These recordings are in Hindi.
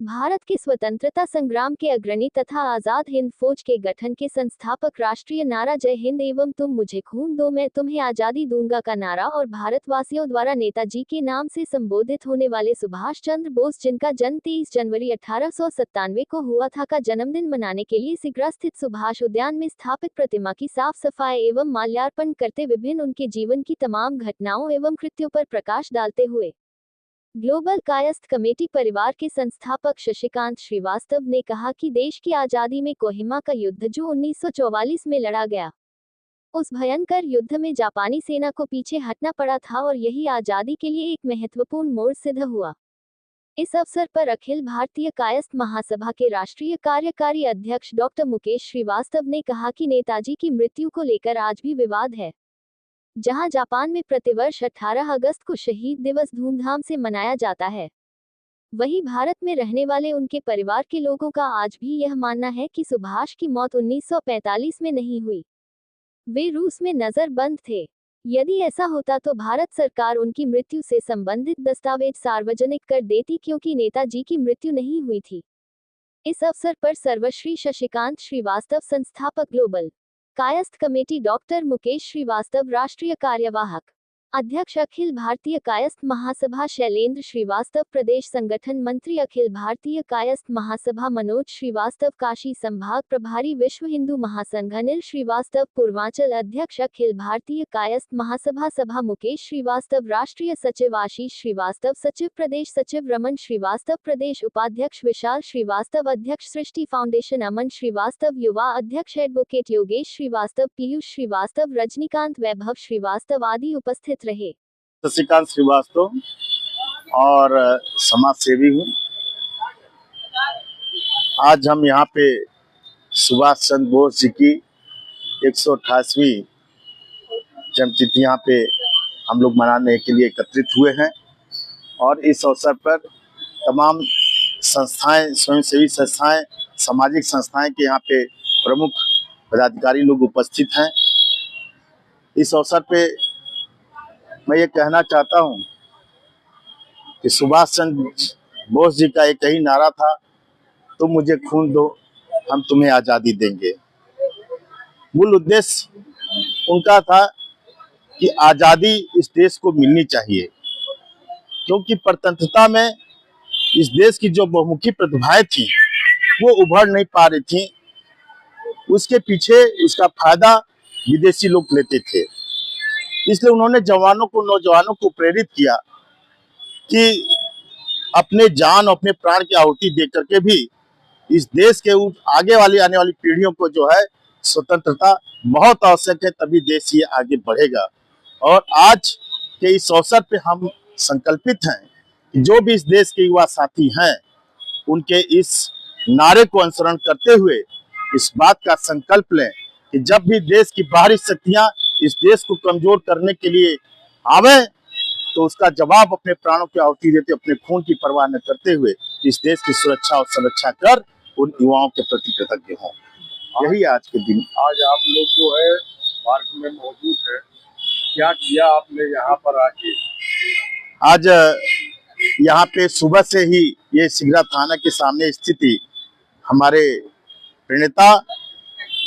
भारत के स्वतंत्रता संग्राम के अग्रणी तथा आजाद हिंद फौज के गठन के संस्थापक राष्ट्रीय नारा जय हिंद एवं तुम मुझे खून दो मैं तुम्हें आजादी दूंगा का नारा और भारतवासियों द्वारा नेताजी के नाम से संबोधित होने वाले सुभाष चंद्र बोस, जिनका जन्म 23 जनवरी 1897 को हुआ था, का जन्मदिन मनाने के लिए सिगरा स्थित सुभाष उद्यान में स्थापित प्रतिमा की साफ सफाई एवं माल्यार्पण करते विभिन्न उनके जीवन की तमाम घटनाओं एवं कृत्यों पर प्रकाश डालते हुए ग्लोबल कायस्थ कमेटी परिवार के संस्थापक शशिकांत श्रीवास्तव ने कहा कि देश की आजादी में कोहिमा का युद्ध जो 1944 में लड़ा गया, उस भयंकर युद्ध में जापानी सेना को पीछे हटना पड़ा था और यही आजादी के लिए एक महत्वपूर्ण मोड़ सिद्ध हुआ। इस अवसर पर अखिल भारतीय कायस्थ महासभा के राष्ट्रीय कार्यकारी अध्यक्ष डॉक्टर मुकेश श्रीवास्तव ने कहा कि नेताजी की मृत्यु को लेकर आज भी विवाद है। जहां जापान में प्रतिवर्ष 18 अगस्त को शहीद दिवस धूमधाम से मनाया जाता है, वहीं भारत में रहने वाले उनके परिवार के लोगों का आज भी यह मानना है कि सुभाष की मौत 1945 में नहीं हुई, वे रूस में नजरबंद थे। यदि ऐसा होता तो भारत सरकार उनकी मृत्यु से संबंधित दस्तावेज सार्वजनिक कर देती, क्योंकि नेताजी की मृत्यु नहीं हुई थी। इस अवसर पर सर्वश्री शशिकांत श्रीवास्तव, संस्थापक global Kayastha committee, doctor Mukesh Srivastava, राष्ट्रीय कार्यवाहक अध्यक्ष अखिल भारतीय कायस्थ महासभा शैलेंद्र श्रीवास्तव, प्रदेश संगठन मंत्री अखिल भारतीय कायस्थ महासभा मनोज श्रीवास्तव, काशी संभाग प्रभारी विश्व हिंदू महासंघ अनिल श्रीवास्तव, पूर्वांचल अध्यक्ष अखिल भारतीय कायस्थ महासभा सभा मुकेश श्रीवास्तव, राष्ट्रीय सचिव आशीष श्रीवास्तव, सचिव प्रदेश सचिव रमन श्रीवास्तव, प्रदेश उपाध्यक्ष विशाल श्रीवास्तव, अध्यक्ष सृष्टि फाउंडेशन अमन श्रीवास्तव, युवा अध्यक्ष एडवोकेट योगेश श्रीवास्तव, पीयूष श्रीवास्तव, रजनीकांत वैभव श्रीवास्तव आदि उपस्थित रहे। शशिकांत श्रीवास्तव और समाज सेवी हूँ। आज हम यहाँ पे सुभाष चंद्र बोस जी की 128वीं जन्मतिथि यहाँ पे हम लोग मनाने के लिए एकत्रित हुए हैं और इस अवसर पर तमाम संस्थाएं, स्वयंसेवी संस्थाएं, सामाजिक संस्थाएं के यहाँ पे प्रमुख पदाधिकारी लोग उपस्थित हैं। इस अवसर पे मैं ये कहना चाहता हूँ कि सुभाष चंद्र बोस जी का एक ही नारा था, तुम मुझे खून दो हम तुम्हें आज़ादी देंगे। मूल उद्देश्य उनका था कि आज़ादी इस देश को मिलनी चाहिए, क्योंकि परतंत्रता में इस देश की जो बहुमुखी प्रतिभाएं थी वो उभर नहीं पा रही थी। उसके पीछे उसका फायदा विदेशी लोग लेते थे। इसलिए उन्होंने नौजवानों को प्रेरित किया कि अपने जान, अपने प्राण की आहुति दे करके भी इस देश के आगे आने वाली पीढ़ियों को जो है स्वतंत्रता बहुत आवश्यक है, तभी देश ये आगे बढ़ेगा। और आज के इस अवसर पे हम संकल्पित हैं कि जो भी इस देश के युवा साथी हैं, उनके इस नारे को अनुसरण करते हुए इस बात का संकल्प लें कि जब भी देश की बाहरी शक्तियां इस देश को कमजोर करने के लिए आवे तो उसका जवाब अपने प्राणों की आहुति देते, अपने खून की परवाह न करते हुए इस देश की सुरक्षा और संरक्षा कर उन युवाओं के प्रति कृतज्ञ हों। यही आज के दिन। आज आप लोग जो है पार्क में मौजूद है, क्या किया आपने यहाँ पर आके? आज यहाँ पे सुबह से ही ये सिगरा थाना के सामने स्थिति हमारे प्रणेता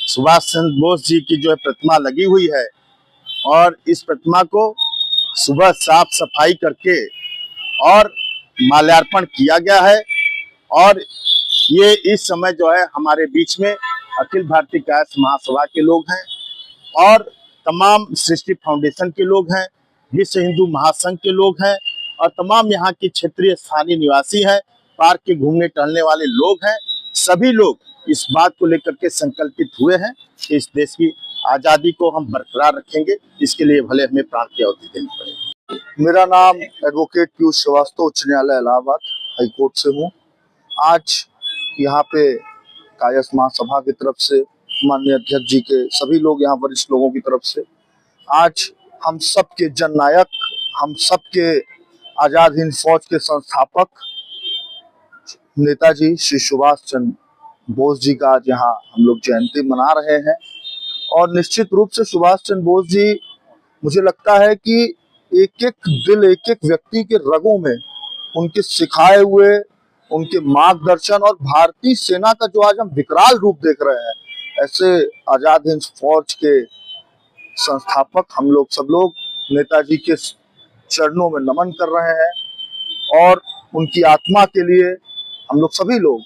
सुभाष चंद्र बोस जी की जो है प्रतिमा लगी हुई है और इस प्रतिमा को सुबह साफ सफाई करके और माल्यार्पण किया गया है। और ये इस समय जो है हमारे बीच में अखिल भारतीय कायस्थ महासभा के लोग हैं और तमाम सृष्टि फाउंडेशन के लोग हैं, विश्व हिंदू महासंघ के लोग हैं और तमाम यहाँ की क्षेत्रीय स्थानीय निवासी हैं, पार्क के घूमने टहलने वाले लोग हैं। सभी लोग इस बात को लेकर के संकल्पित हुए हैं कि इस देश की आज़ादी को हम बरकरार रखेंगे, इसके लिए भले हमें प्राण की आहुति देनी पड़े। मेरा नाम एडवोकेट पीयूष श्रीवास्तव, उच्च न्यायालय इलाहाबाद हाई कोर्ट से हूँ। आज यहाँ पे कायस्थ महासभा की तरफ से, माननीय अध्यक्ष जी के सभी लोग, यहाँ वरिष्ठ लोगों की तरफ से आज हम सबके जननायक, हम सबके आजाद हिंद फौज के संस्थापक नेताजी श्री सुभाष चंद्र बोस जी का आज यहाँ हम लोग जयंती मना रहे हैं। और निश्चित रूप से सुभाष चंद्र बोस जी, मुझे लगता है कि एक एक दिल, एक एक व्यक्ति के रगों में उनके सिखाए हुए उनके मार्गदर्शन और भारतीय सेना का जो आज हम विकराल रूप देख रहे हैं, ऐसे आजाद हिंद फौज के संस्थापक हम लोग सब लोग नेताजी के चरणों में नमन कर रहे हैं और उनकी आत्मा के लिए हम लोग सभी लोग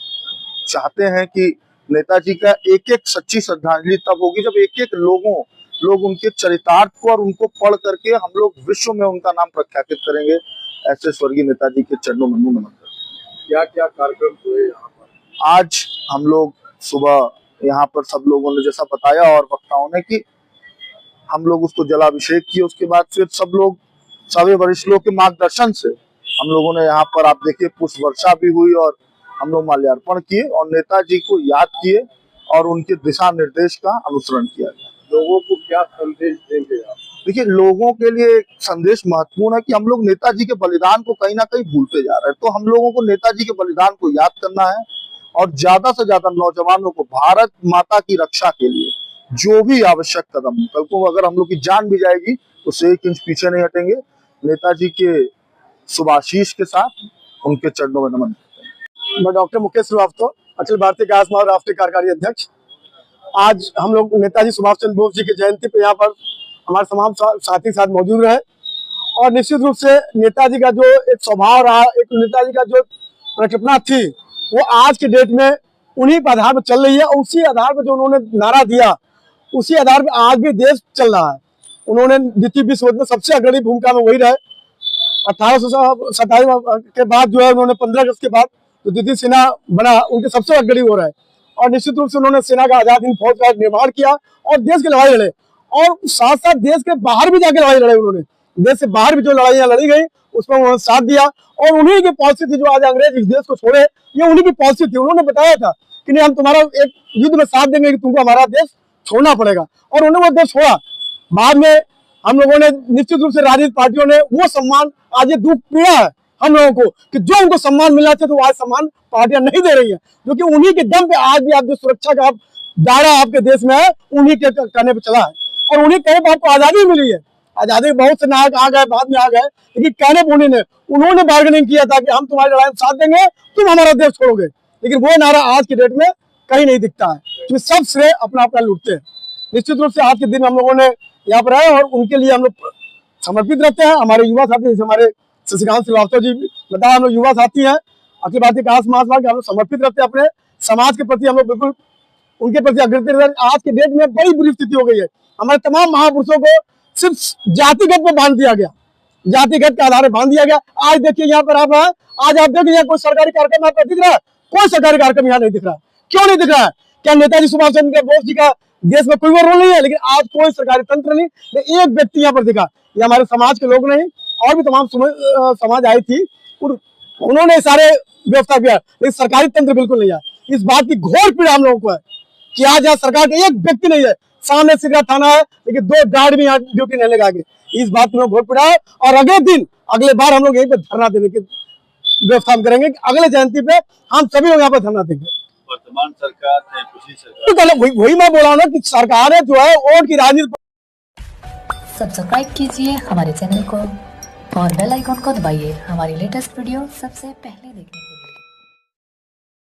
चाहते हैं कि नेताजी का एक एक सच्ची श्रद्धांजलि तब होगी जब एक एक लोग उनके चरितार्थ को और उनको पढ़ करके हम लोग विश्व में उनका नाम प्रख्यापित करेंगे। ऐसे स्वर्गीय नेताजी के चरणों में नमन करते हैं। क्या क्या कार्यक्रम हुए यहाँ पर? आज हम लोग सुबह यहाँ पर सब लोगों ने जैसा बताया और वक्ताओं ने कि हम लोग उसको जलाभिषेक किए, उसके बाद फिर सब लोग सभी वरिष्ठ लोग के मार्गदर्शन से हम लोगों ने यहाँ पर आप देखिए पुष्प वर्षा भी हुई और हम लोग माल्यार्पण किए और नेताजी को याद किए और उनके दिशा निर्देश का अनुसरण किया गया। लोगों को क्या संदेश देंगे आप? देखिए, लोगों के लिए एक संदेश महत्वपूर्ण है कि हम लोग नेताजी के बलिदान को कहीं ना कहीं भूलते जा रहे हैं, तो हम लोगों को नेताजी के बलिदान को याद करना है और ज्यादा से ज्यादा नौजवानों को भारत माता की रक्षा के लिए जो भी आवश्यक कदम, कल को अगर हम लोग की जान भी जाएगी तो से 1 इंच पीछे नहीं हटेंगे। नेताजी के शुभाशीष के साथ उनके चरणों में नमन करते हैं। मैं डॉक्टर मुकेश श्रीवास्तव, अखिल भारतीय कायस्थ महासभा राष्ट्रीय कार्यकारी अध्यक्ष। आज हम लोग नेताजी सुभाष चंद्र बोस जी की जयंती पे यहाँ पर हमारे तमाम साथी साथ मौजूद रहे और निश्चित रूप से नेताजी का जो एक स्वभाव रहा, एक नेताजी का जो परिकल्पना थी, वो आज के डेट में उन्हीं के आधार पर चल रही है और उसी आधार पर जो उन्होंने नारा दिया, उसी आधार पर आज भी देश चल रहा है। उन्होंने द्वितीय विश्व युद्ध में सबसे अग्रणी भूमिका में वही रहे। 1827 के बाद जो है उन्होंने 15 अगस्त के बाद जो द्वितीय सेना बना, उनके सबसे अग्रणी हो रहा है और निश्चित रूप से उन्होंने सेना का आजाद हिंद फौज का निर्माण किया और देश की लड़ाई लड़े और साथ साथ देश के बाहर भी जाके लड़ाई लड़े। उन्होंने देश से बाहर भी जो लड़ाइयाँ लड़ी गई उसमें उन्होंने साथ दिया और उन्हीं की पॉलिसी थी जो आज अंग्रेज इस देश को छोड़े, ये उन्हीं की पॉलिसी थी। उन्होंने बताया था कि नहीं, हम तुम्हारा एक युद्ध में साथ देंगे कि तुमको हमारा देश छोड़ना पड़ेगा और उन्होंने वो देश छोड़ा। बाद में हम लोगों ने निश्चित रूप से राजनीतिक पार्टियों ने वो सम्मान, आज ये दुख पीड़ा है हम लोगों को कि जो उनको सम्मान मिलना चाहिए तो वो आज सम्मान पार्टियां नहीं दे रही है, जो कि उन्हीं के दम पे आज भी आप जो सुरक्षा का दायरा आपके देश में है उन्हीं के करने पे चला है और उन्हीं कहने पर आपको आजादी मिली है। आजादी बहुत से नायक आ गए, बाद में आ गए, लेकिन कहने पर उन्होंने बार्गेनिंग किया था कि हम तुम्हारी लड़ाई में साथ देंगे, तुम हमारा देश छोड़ोगे, लेकिन वो नारा आज के डेट में कहीं नहीं दिखता है, क्योंकि सब श्रेय अपना अपना लूटते हैं। निश्चित रूप से आज के दिन हम लोगों ने यहाँ पर आए और उनके लिए हम लोग समर्पित रहते हैं। हमारे युवा साथी, जैसे हमारे शशिकांत श्रीवास्तव जी बताया, हम लोग युवा साथी हैं, अखिल भारतीय कायस्थ महासभा के हम लोग समर्पित रहते हैं। अपने समाज के प्रति हम लोग बिल्कुल उनके प्रति अग्रणी रहते हैं। आज के डेट में बड़ी बुरी स्थिति हो गई है, हमारे तमाम महापुरुषों को सिर्फ जातिगत पे बांध दिया गया, जातिगत के आधार पर बांध दिया गया। आज देखिए यहाँ पर आज आप देखिए यहाँ कोई सरकारी कार्यक्रम आपको दिख रहा है? कोई सरकारी कार्यक्रम यहाँ नहीं दिख रहा। क्यों नहीं दिख रहा है? क्या नेताजी सुभाष चंद्र बोस जी का देश में कोई वो रोल नहीं है? लेकिन आज कोई सरकारी तंत्र नहीं, एक व्यक्ति यहाँ पर दिखा, ये हमारे समाज के लोग नहीं और भी तमाम समाज आई थी, उन्होंने सारे व्यवस्था किया, लेकिन सरकारी तंत्र बिल्कुल नहीं है। इस बात की घोर पीड़ा हम लोगों को है कि आज यहाँ सरकार का एक व्यक्ति नहीं है, सामने सिगरा थाना है लेकिन 2 गार्ड भी यहाँ ड्यूटी नहीं लगा के। इस बात में घोर पीड़ा है और अगले बार हम लोग यहीं पे धरना देने की व्यवस्था हम करेंगे। अगले जयंती पे हम सभी लोग यहाँ पर धरना देंगे। वर्तमान सरकार है, पिछली सरकार, वही मैं बोल रहा हूँ ना कि सरकार है जो है वोट की राजनीति। सब्सक्राइब कीजिए हमारे चैनल को और बेल आइकॉन को दबाइए हमारी लेटेस्ट वीडियो सबसे पहले देखने के लिए।